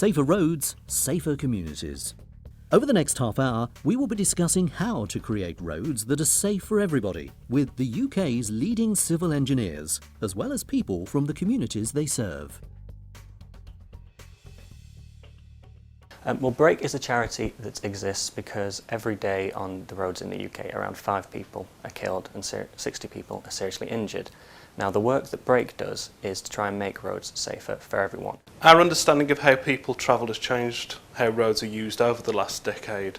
Safer roads, safer communities. Over the next half hour, we will be discussing how to create roads that are safe for everybody with the UK's leading civil engineers, as well as people from the communities they serve. Well, Break is a charity that exists because every day on the roads in the UK, around 5 people are killed and 60 people are seriously injured. Now, the work that Break does is to try and make roads safer for everyone. Our understanding of how people travel has changed, how roads are used over the last decade.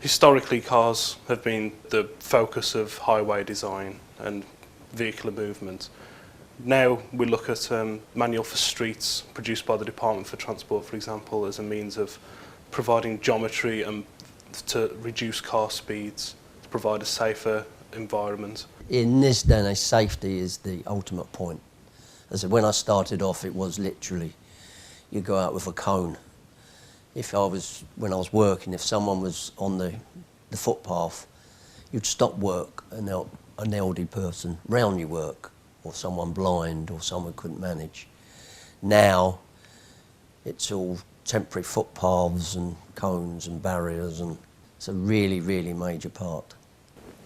Historically, cars have been the focus of highway design and vehicular movement. Now we look at manual for streets produced by the Department for Transport, for example, as a means of providing geometry and to reduce car speeds, to provide a safer environment. In this day and age, safety is the ultimate point. As when I started off, it was literally, you go out with a cone. When I was working, if someone was on the footpath, you'd stop work and an elderly person round your work, or someone blind, or someone couldn't manage. Now, it's all temporary footpaths and cones and barriers, and it's a really, really major part.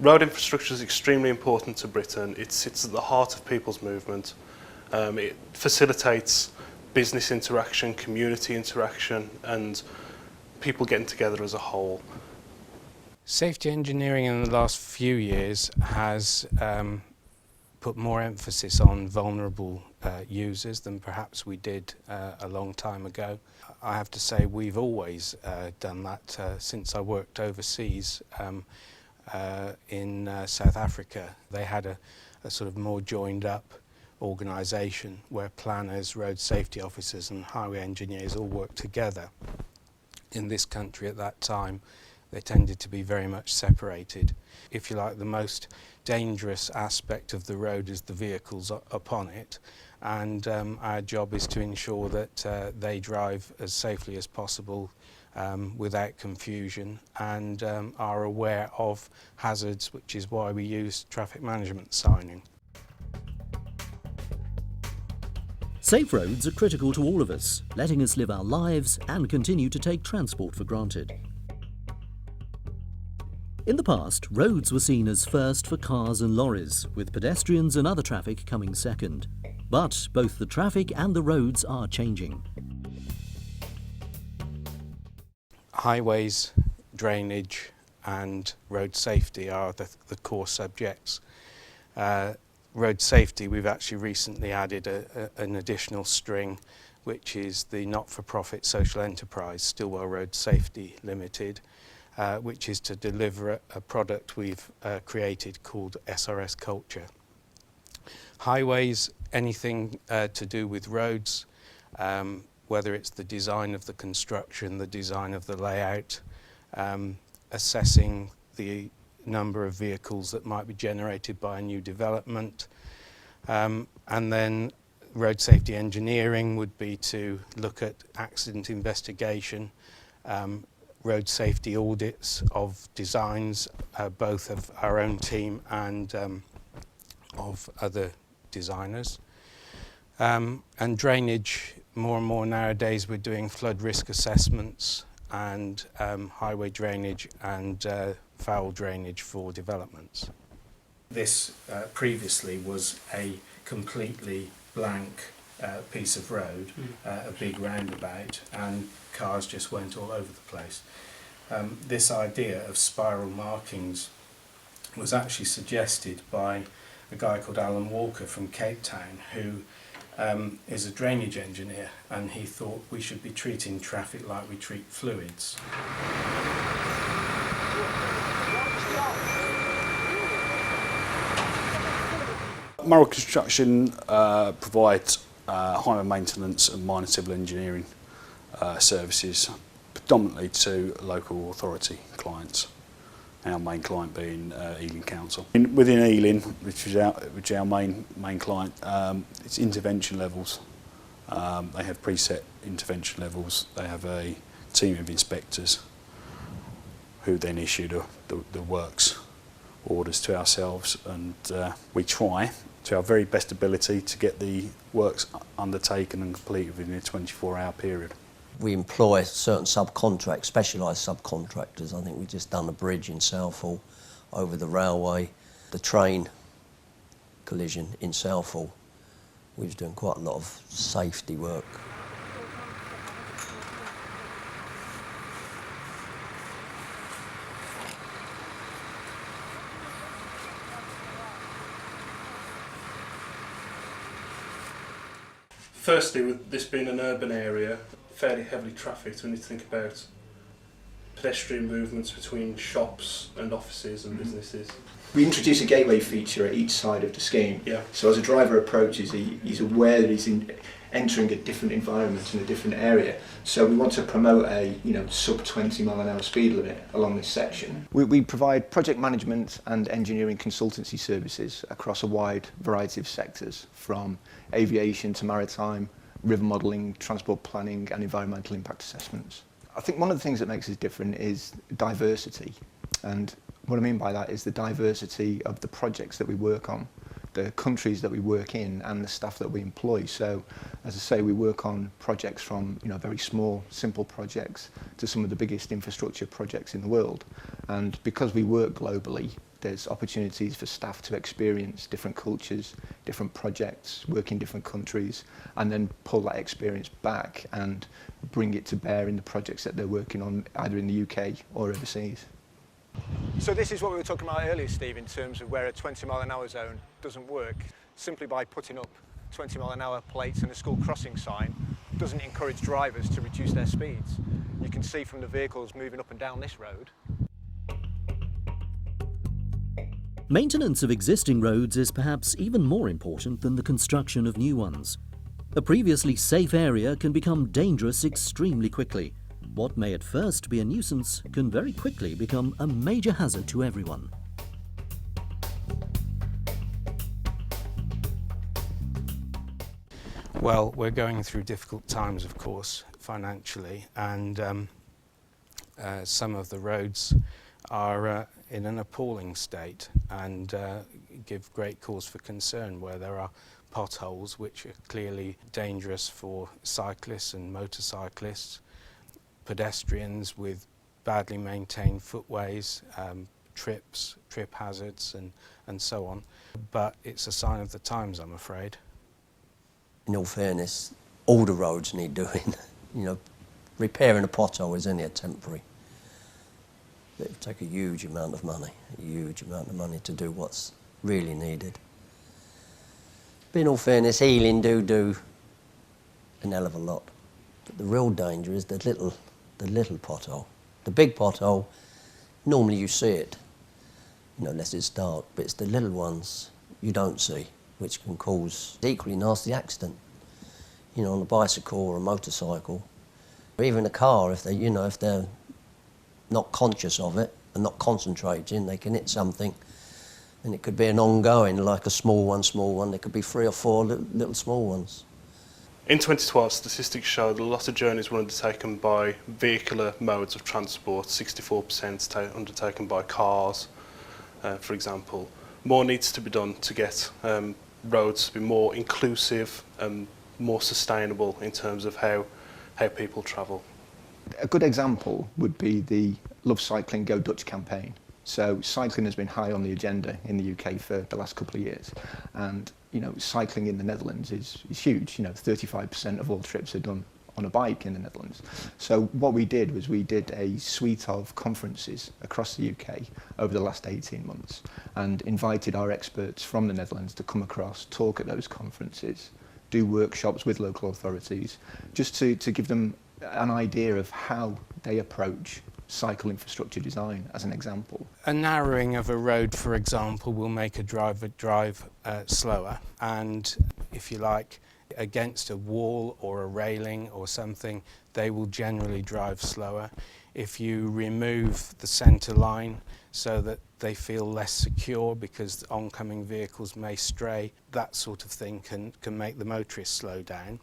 Road infrastructure is extremely important to Britain. It sits at the heart of people's movement. It facilitates business interaction, community interaction, and people getting together as a whole. Safety engineering in the last few years has put more emphasis on vulnerable users than perhaps we did a long time ago. I have to say we've always done that since I worked overseas in South Africa. They had a sort of more joined up organisation where planners, road safety officers and highway engineers all worked together. In this country at that time, they tended to be very much separated. If you like, the most dangerous aspect of the road is the vehicles upon it, and our job is to ensure that they drive as safely as possible without confusion and are aware of hazards, which is why we use traffic management signing. Safe roads are critical to all of us, letting us live our lives and continue to take transport for granted. In the past, roads were seen as first for cars and lorries, with pedestrians and other traffic coming second. But both the traffic and the roads are changing. Highways, drainage and road safety are the core subjects. Road safety, we've actually recently added an additional string, which is the not-for-profit social enterprise, Stillwell Road Safety Limited, which is to deliver a product we've created called SRS Culture. Highways, anything to do with roads, whether it's the design of the construction, the design of the layout, assessing the number of vehicles that might be generated by a new development, and then road safety engineering would be to look at accident investigation, road safety audits of designs, both of our own team and of other designers. And drainage, more and more nowadays we're doing flood risk assessments and highway drainage and foul drainage for developments. This previously was a completely blank piece of road, a big roundabout, and cars just went all over the place. This idea of spiral markings was actually suggested by a guy called Alan Walker from Cape Town, who is a drainage engineer, and he thought we should be treating traffic like we treat fluids. Murrell Construction provides highway maintenance and minor civil engineering services predominantly to local authority clients, our main client being Ealing Council. Within Ealing, which is our main client, it's intervention levels. They have preset intervention levels. They have a team of inspectors who then issue the works orders to ourselves, and we try to our very best ability to get the works undertaken and completed within a 24-hour period. We employ certain subcontracts, specialised subcontractors. I think we've just done a bridge in Southall over the railway, the train collision in Southall. We was doing quite a lot of safety work. Firstly, with this being an urban area, fairly heavily trafficked, we need to think about pedestrian movements between shops and offices and businesses. We introduce a gateway feature at each side of the scheme. Yeah. So as a driver approaches, he's aware that he's entering a different environment in a different area. So we want to promote a sub 20 mile an hour speed limit along this section. We provide project management and engineering consultancy services across a wide variety of sectors, from aviation to maritime, river modelling, transport planning and environmental impact assessments. I think one of the things that makes us different is diversity, and what I mean by that is the diversity of the projects that we work on, the countries that we work in and the staff that we employ. So, as I say, we work on projects from very small, simple projects to some of the biggest infrastructure projects in the world. And because we work globally, there's opportunities for staff to experience different cultures, different projects, work in different countries, and then pull that experience back and bring it to bear in the projects that they're working on, either in the UK or overseas. So this is what we were talking about earlier, Steve, in terms of where a 20 mile an hour zone doesn't work. Simply by putting up 20 mile an hour plates and a school crossing sign doesn't encourage drivers to reduce their speeds. You can see from the vehicles moving up and down this road. Maintenance of existing roads is perhaps even more important than the construction of new ones. A previously safe area can become dangerous extremely quickly. What may at first be a nuisance can very quickly become a major hazard to everyone. Well, we're going through difficult times, of course, financially, and some of the roads are in an appalling state and give great cause for concern, where there are potholes which are clearly dangerous for cyclists and motorcyclists, pedestrians with badly maintained footways, trip hazards and so on. But it's a sign of the times, I'm afraid. In all fairness, all the roads need doing. Repairing a pothole is only a temporary. It would take a huge amount of money to do what's really needed. But in all fairness, healing do an hell of a lot. But the real danger is the little pothole. The big pothole, normally you see it, unless it's dark, but it's the little ones you don't see, which can cause equally nasty accident. On a bicycle or a motorcycle, or even a car, if they're not conscious of it and not concentrating, they can hit something, and it could be an ongoing, like a small one. There could be 3 or 4 little small ones. In 2012, statistics showed a lot of journeys were undertaken by vehicular modes of transport, 64% undertaken by cars, for example. More needs to be done to get roads to be more inclusive and more sustainable in terms of how people travel. A good example would be the Love Cycling Go Dutch campaign. So cycling has been high on the agenda in the UK for the last couple of years, and cycling in the Netherlands is huge. 35% of all trips are done on a bike in the Netherlands. So what we did was we did a suite of conferences across the UK over the last 18 months and invited our experts from the Netherlands to come across, talk at those conferences, do workshops with local authorities, just to give them an idea of how they approach cycle infrastructure design, as an example. A narrowing of a road, for example, will make a driver drive slower, and if you like, against a wall or a railing or something, they will generally drive slower. If you remove the centre line so that they feel less secure because the oncoming vehicles may stray, that sort of thing can make the motorist slow down.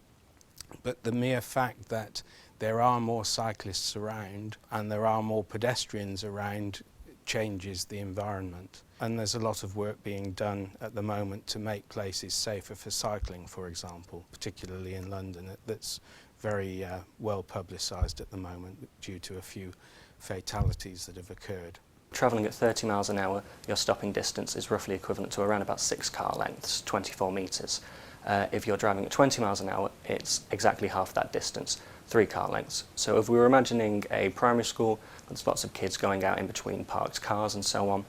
But the mere fact that there are more cyclists around and there are more pedestrians around changes the environment. And there's a lot of work being done at the moment to make places safer for cycling, for example, particularly in London. That's very well publicised at the moment due to a few fatalities that have occurred. Travelling at 30 miles an hour, your stopping distance is roughly equivalent to around about 6 car lengths, 24 metres. If you're driving at 20 miles an hour, it's exactly half that distance, 3 car lengths. So if we were imagining a primary school, there's lots of kids going out in between parked cars and so on.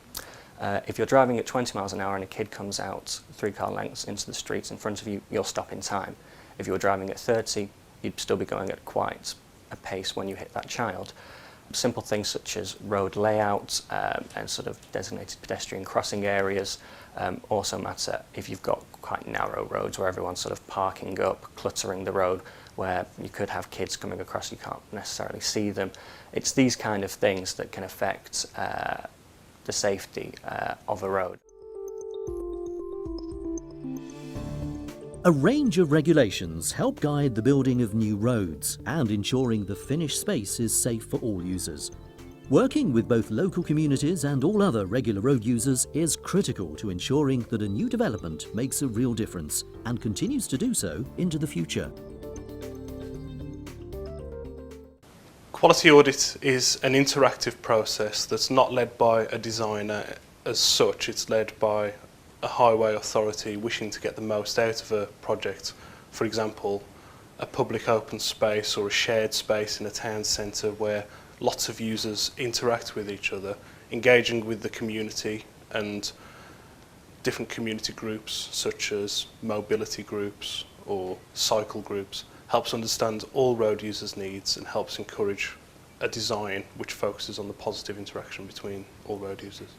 If you're driving at 20 miles an hour and a kid comes out 3 car lengths into the street in front of you, you'll stop in time. If you were driving at 30, you'd still be going at quite a pace when you hit that child. Simple things such as road layout and sort of designated pedestrian crossing areas also matter if you've got quite narrow roads where everyone's sort of parking up, cluttering the road, where you could have kids coming across, you can't necessarily see them. It's these kind of things that can affect the safety of a road. A range of regulations help guide the building of new roads and ensuring the finished space is safe for all users. Working with both local communities and all other regular road users is critical to ensuring that a new development makes a real difference and continues to do so into the future. Quality audit is an interactive process that's not led by a designer as such. It's led by a highway authority wishing to get the most out of a project. For example, a public open space or a shared space in a town centre where lots of users interact with each other, engaging with the community and different community groups such as mobility groups or cycle groups helps understand all road users' needs and helps encourage a design which focuses on the positive interaction between all road users.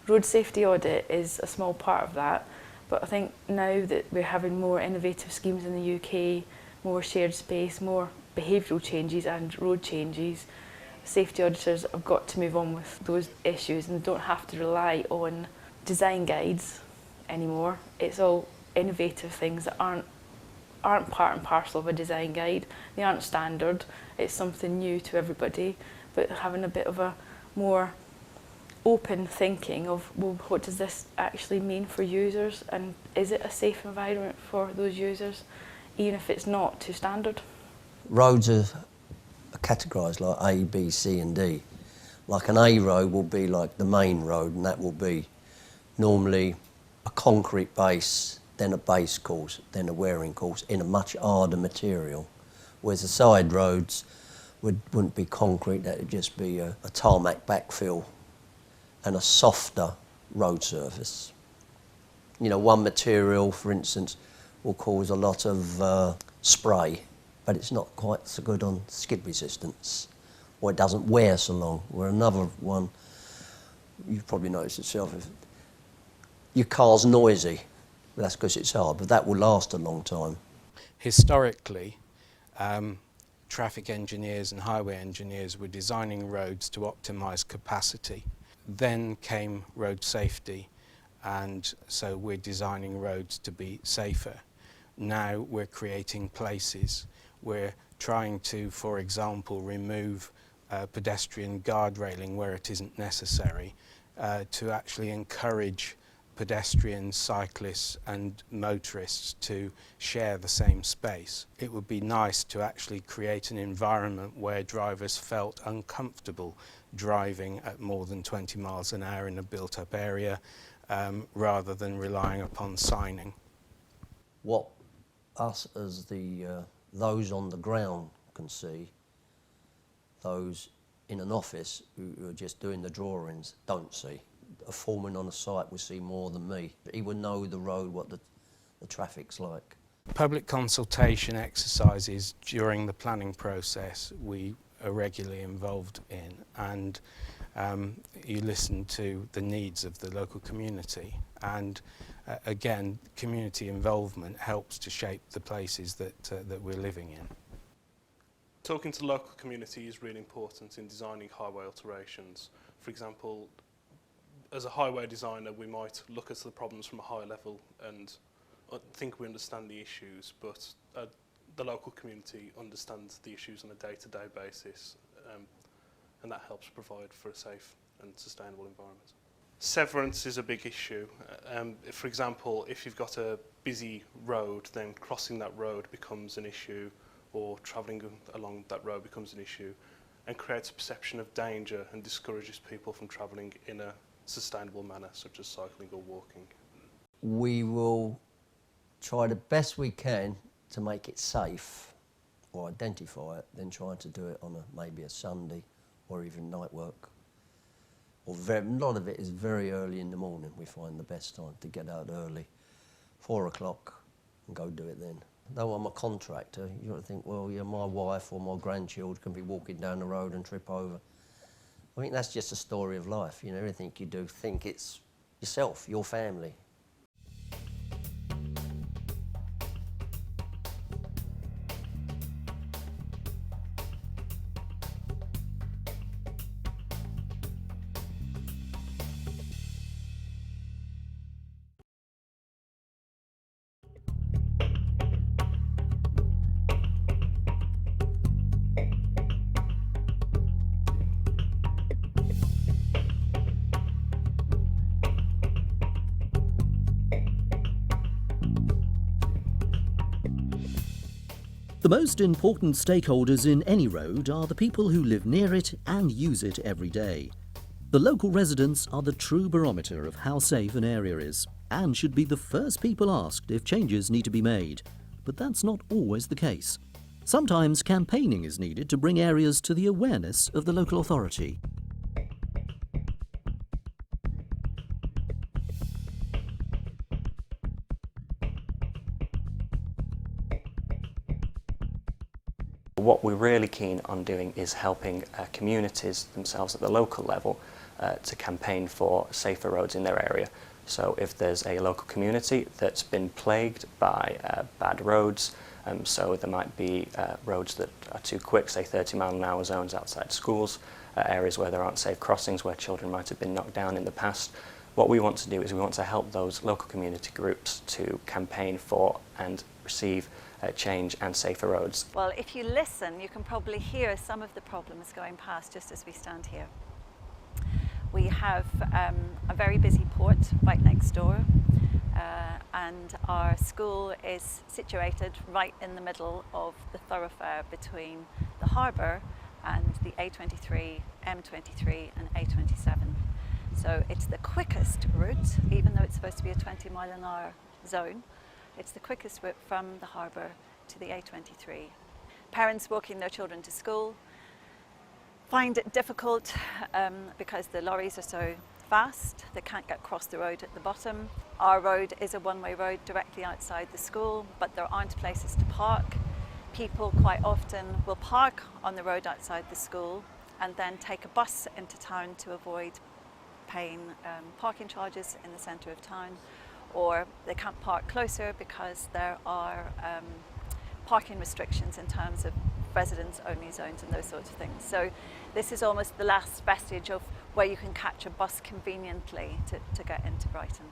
Road safety audit is a small part of that, but I think now that we're having more innovative schemes in the UK, more shared space, more behavioural changes and road changes, safety auditors have got to move on with those issues and don't have to rely on design guides anymore. It's all innovative things that aren't part and parcel of a design guide. They aren't standard. It's something new to everybody, but having a bit of a more open thinking of, well, what does this actually mean for users, and is it a safe environment for those users, even if it's not to standard? Roads are categorised like A, B, C and D. Like an A road will be like the main road, and that will be normally a concrete base, then a base course, then a wearing course in a much harder material. Whereas the side roads wouldn't be concrete, that would just be a tarmac backfill and a softer road surface. You know, one material, for instance, will cause a lot of spray, but it's not quite so good on skid resistance, or it doesn't wear so long. Where another one, you've probably noticed yourself, if your car's noisy, but that's because it's hard, but that will last a long time. Historically, traffic engineers and highway engineers were designing roads to optimise capacity. Then came road safety, and so we're designing roads to be safer. Now we're creating places. We're trying to, for example, remove pedestrian guard railing where it isn't necessary, to actually encourage pedestrians, cyclists and motorists to share the same space. It would be nice to actually create an environment where drivers felt uncomfortable driving at more than 20 miles an hour in a built-up area, rather than relying upon signing. What us as those on the ground can see, those in an office who are just doing the drawings don't see. A foreman on a site will see more than me. He would know the road, what the traffic's like. Public consultation exercises during the planning process we are regularly involved in, and you listen to the needs of the local community, and again, community involvement helps to shape the places that we're living in. Talking to the local community is really important in designing highway alterations. For example, as a highway designer, we might look at the problems from a high level and think we understand the issues, but the local community understands the issues on a day-to-day basis, and that helps provide for a safe and sustainable environment. Severance is a big issue. For example, if you've got a busy road, then crossing that road becomes an issue, or travelling along that road becomes an issue, and creates a perception of danger and discourages people from travelling in a sustainable manner, such as cycling or walking. We will try the best we can to make it safe or identify it, then trying to do it on maybe a Sunday or even night work. A lot of it is very early in the morning. We find the best time to get out early, 4 o'clock, and go do it then. Though I'm a contractor, you don't think, well, yeah, my wife or my grandchildren can be walking down the road and trip over. I think that's just a story of life. You know, everything you do, think it's yourself, your family. The most important stakeholders in any road are the people who live near it and use it every day. The local residents are the true barometer of how safe an area is and should be the first people asked if changes need to be made. But that's not always the case. Sometimes campaigning is needed to bring areas to the awareness of the local authority. What we're really keen on doing is helping communities themselves at the local level to campaign for safer roads in their area. So if there's a local community that's been plagued by bad roads, so there might be roads that are too quick, say 30-mile-an-hour zones outside schools, areas where there aren't safe crossings where children might have been knocked down in the past. What we want to do is we want to help those local community groups to campaign for and receive change and safer roads. Well, if you listen, you can probably hear some of the problems going past just as we stand here. We have a very busy port right next door, and our school is situated right in the middle of the thoroughfare between the harbour and the A23, M23 and A27. So it's the quickest route, even though it's supposed to be a 20-mile-an-hour zone. It's the quickest route from the harbour to the A23. Parents walking their children to school find it difficult because the lorries are so fast, they can't get across the road at the bottom. Our road is a one-way road directly outside the school, but there aren't places to park. People quite often will park on the road outside the school and then take a bus into town to avoid paying parking charges in the centre of town, or they can't park closer because there are parking restrictions in terms of residents-only zones and those sorts of things. So this is almost the last vestige of where you can catch a bus conveniently to get into Brighton.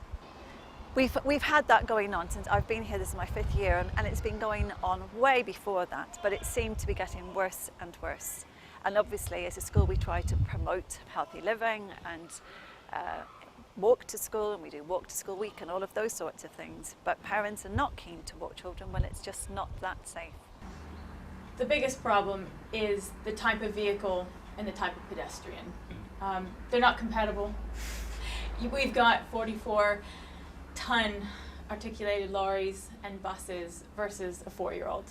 We've had that going on since I've been here. This is my 5th year, and it's been going on way before that, but it seemed to be getting worse and worse. And obviously as a school we try to promote healthy living and walk to school, and we do walk to school week and all of those sorts of things, but parents are not keen to walk children when it's just not that safe. The biggest problem is the type of vehicle and the type of pedestrian. They're not compatible. We've got 44-ton articulated lorries and buses versus a 4-year-old.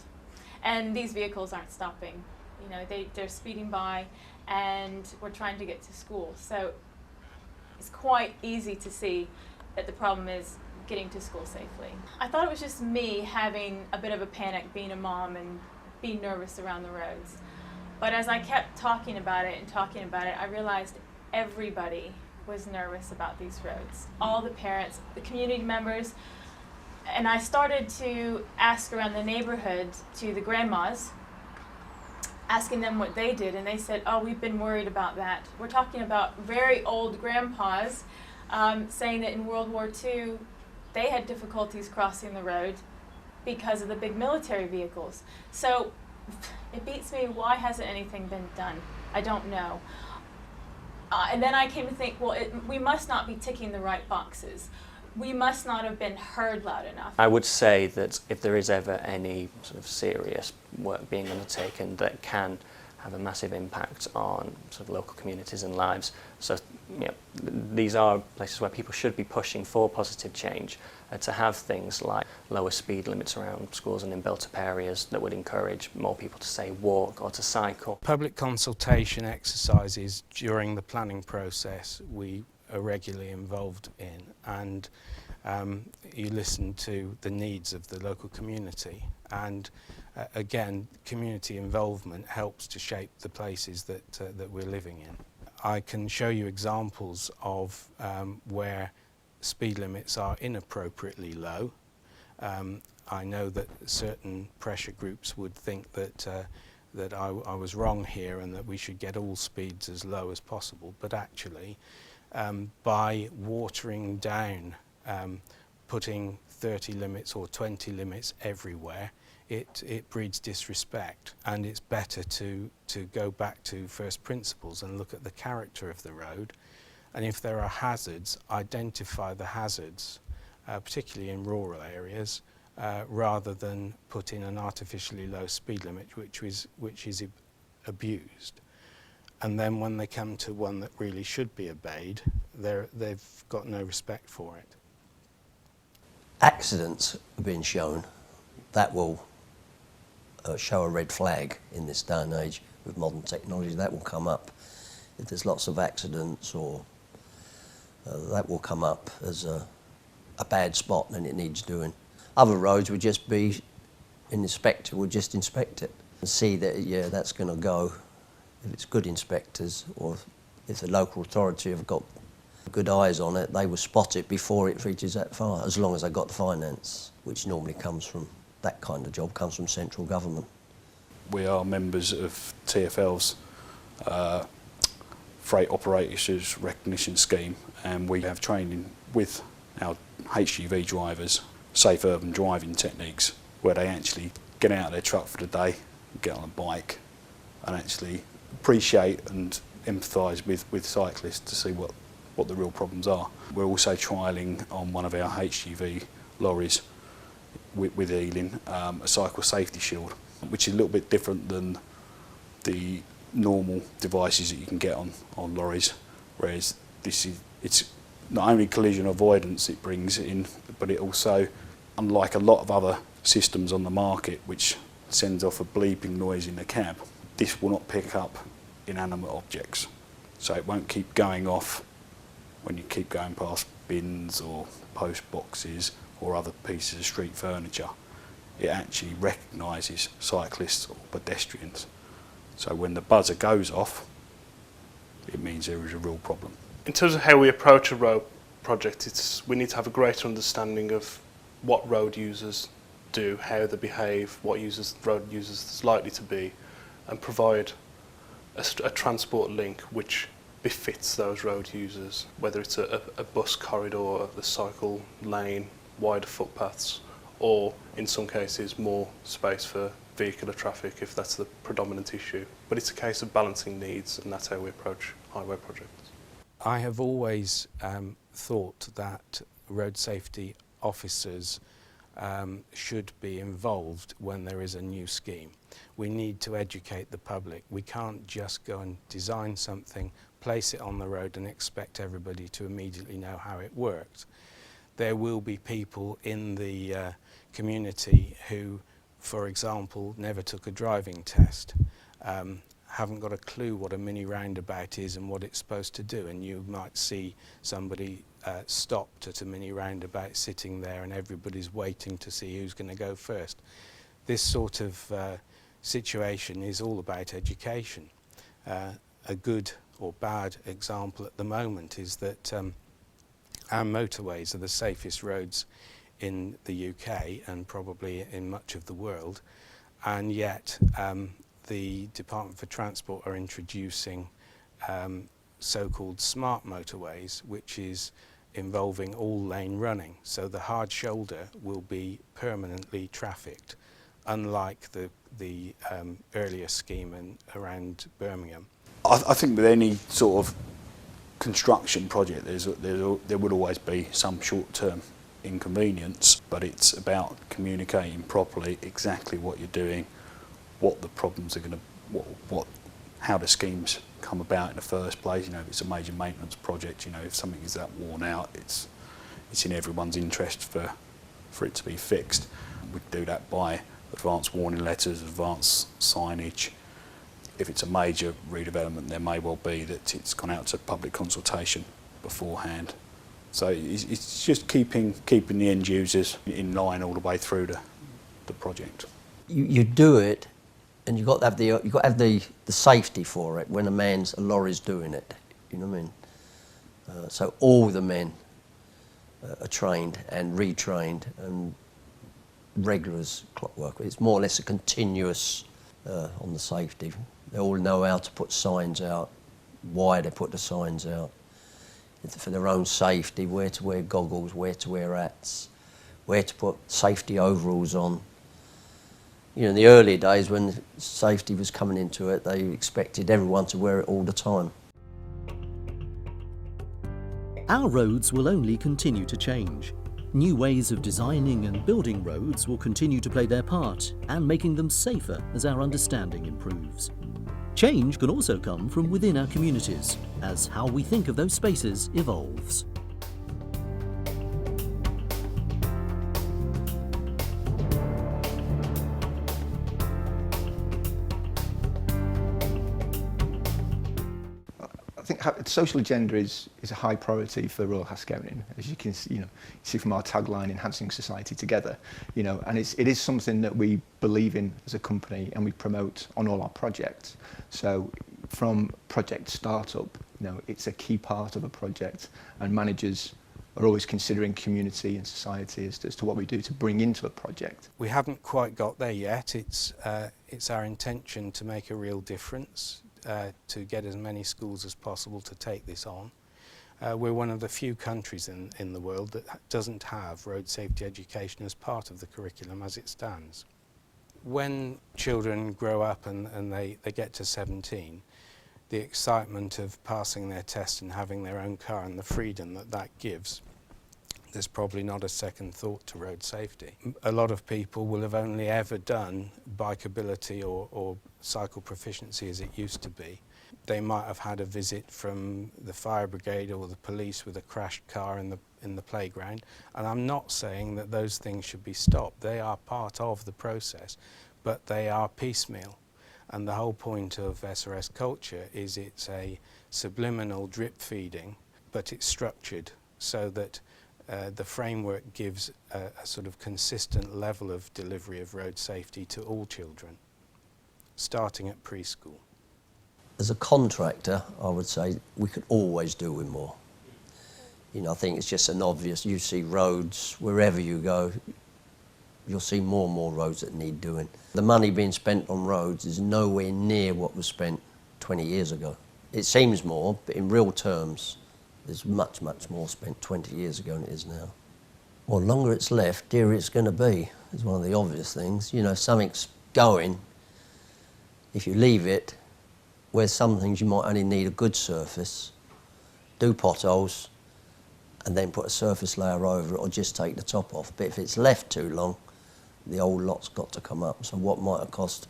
And these vehicles aren't stopping. You know, they're speeding by, and we're trying to get to school. So it's quite easy to see that the problem is getting to school safely. I thought it was just me having a bit of a panic being a mom and being nervous around the roads. But as I kept talking about it, I realized everybody was nervous about these roads. All the parents, the community members, and I started to ask around the neighborhood to the grandmas, asking them what they did, and they said, oh, we've been worried about that. We're talking about very old grandpas saying that in World War II they had difficulties crossing the road because of the big military vehicles. So it beats me, why hasn't anything been done? I don't know. And then I came to think, well, we must not be ticking the right boxes. we must not have been heard loud enough. I would say that if there is ever any sort of serious work being undertaken that can have a massive impact on sort of local communities and lives, so these are places where people should be pushing for positive change, to have things like lower speed limits around schools and in built-up areas that would encourage more people to, say, walk or to cycle. Public consultation exercises during the planning process we are regularly involved in, and you listen to the needs of the local community, and again, community involvement helps to shape the places that we're living in. I can show you examples of where speed limits are inappropriately low. I know that certain pressure groups would think that I was wrong here and that we should get all speeds as low as possible, but actually by watering down, putting 30 limits or 20 limits everywhere, it breeds disrespect, and it's better to go back to first principles and look at the character of the road, and if there are hazards, identify the hazards, particularly in rural areas, rather than put in an artificially low speed limit which is abused. And then when they come to one that really should be obeyed, they've got no respect for it. Accidents are being shown. That will show a red flag in this day and age with modern technology. That will come up. If there's lots of accidents, or that will come up as a bad spot and it needs doing. Other roads would just be, an inspector would just inspect it and see that, yeah, that's going to go. If it's good inspectors, or if the local authority have got good eyes on it, they will spot it before it reaches that far, as long as they've got the finance, which normally comes from, that kind of job comes from central government. We are members of TfL's Freight Operators Recognition Scheme, and we have training with our HGV drivers, safe urban driving techniques, where they actually get out of their truck for the day, get on a bike, and actually appreciate and empathise with cyclists to see what the real problems are. We're also trialling on one of our HGV lorries with Ealing a cycle safety shield, which is a little bit different than the normal devices that you can get on lorries, whereas it's not only collision avoidance it brings in, but it also, unlike a lot of other systems on the market which sends off a bleeping noise in the cab, this will not pick up inanimate objects. So it won't keep going off when you keep going past bins or post boxes or other pieces of street furniture. It actually recognises cyclists or pedestrians. So when the buzzer goes off, it means there is a real problem. In terms of how we approach a road project, we need to have a greater understanding of what road users do, how they behave, what road users is likely to be, and provide a transport link which befits those road users, whether it's a bus corridor, the cycle lane, wider footpaths, or in some cases more space for vehicular traffic if that's the predominant issue. But it's a case of balancing needs, and that's how we approach highway projects. I have always thought that road safety officers should be involved when there is a new scheme. We need to educate the public. We can't just go and design something, place it on the road and expect everybody to immediately know how it works. There will be people in the community who, for example, never took a driving test, haven't got a clue what a mini roundabout is and what it's supposed to do, and you might see somebody stopped at a mini roundabout sitting there and everybody's waiting to see who's going to go first. This sort of situation is all about education. A good or bad example at the moment is that our motorways are the safest roads in the UK and probably in much of the world, and yet the Department for Transport are introducing so-called smart motorways, which is involving all lane running. So the hard shoulder will be permanently trafficked, unlike the earlier scheme around Birmingham. I think with any sort of construction project, there would always be some short-term inconvenience, but it's about communicating properly exactly what you're doing, what the problems are going to, how the schemes come about in the first place. You know, if it's a major maintenance project, you know, if something is that worn out, it's in everyone's interest for it to be fixed. We do that by advance warning letters, advance signage. If it's a major redevelopment, there may well be that it's gone out to public consultation beforehand. So it's just keeping the end users in line all the way through the project. You do it, and you've got to have the safety for it when a lorry's doing it. You know what I mean? So all the men are trained and retrained and regular as clockwork. It's more or less a continuous on the safety. They all know how to put signs out, why they put the signs out, for their own safety, where to wear goggles, where to wear hats, where to put safety overalls on. You know, in the early days when safety was coming into it, they expected everyone to wear it all the time. Our roads will only continue to change. New ways of designing and building roads will continue to play their part and making them safer as our understanding improves. Change can also come from within our communities as how we think of those spaces evolves. I think the social agenda is a high priority for Royal Haskoning, as you can see from our tagline, enhancing society together. And it is something that we believe in as a company and we promote on all our projects. So from project startup, it's a key part of a project, and managers are always considering community and society as to what we do to bring into a project. We haven't quite got there yet. It's our intention to make a real difference. To get as many schools as possible to take this on. We're one of the few countries in the world that doesn't have road safety education as part of the curriculum as it stands. When children grow up and they get to 17, the excitement of passing their test and having their own car and the freedom that gives, there's probably not a second thought to road safety. A lot of people will have only ever done bikeability or cycle proficiency as it used to be. They might have had a visit from the fire brigade or the police with a crashed car in the playground, and I'm not saying that those things should be stopped. They are part of the process, but they are piecemeal. And the whole point of SRS culture is it's a subliminal drip feeding, but it's structured so that the framework gives a sort of consistent level of delivery of road safety to all children, starting at preschool. As a contractor, I would say we could always do with more. I think it's just an obvious, you see roads, wherever you go, you'll see more and more roads that need doing. The money being spent on roads is nowhere near what was spent 20 years ago. It seems more, but in real terms, there's much, much more spent 20 years ago than it is now. Well, the longer it's left, dearer it's going to be, is one of the obvious things. Something's going. If you leave it, where some things you might only need a good surface, do potholes, and then put a surface layer over it or just take the top off. But if it's left too long, the old lot's got to come up. So what might have cost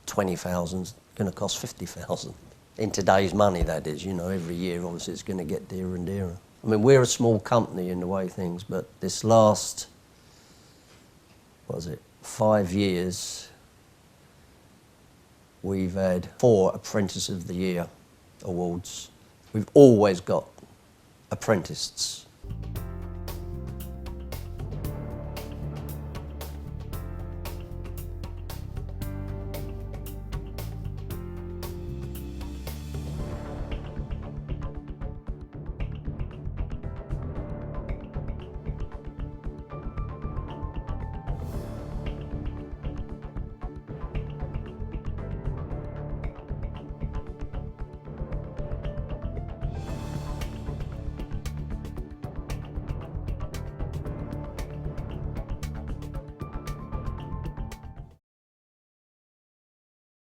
20,000 is going to cost 50,000. In today's money, that is, every year, obviously, it's going to get dearer and dearer. I mean, we're a small company in the way things, but this last, 5 years, we've had 4 Apprentice of the Year awards. We've always got apprentices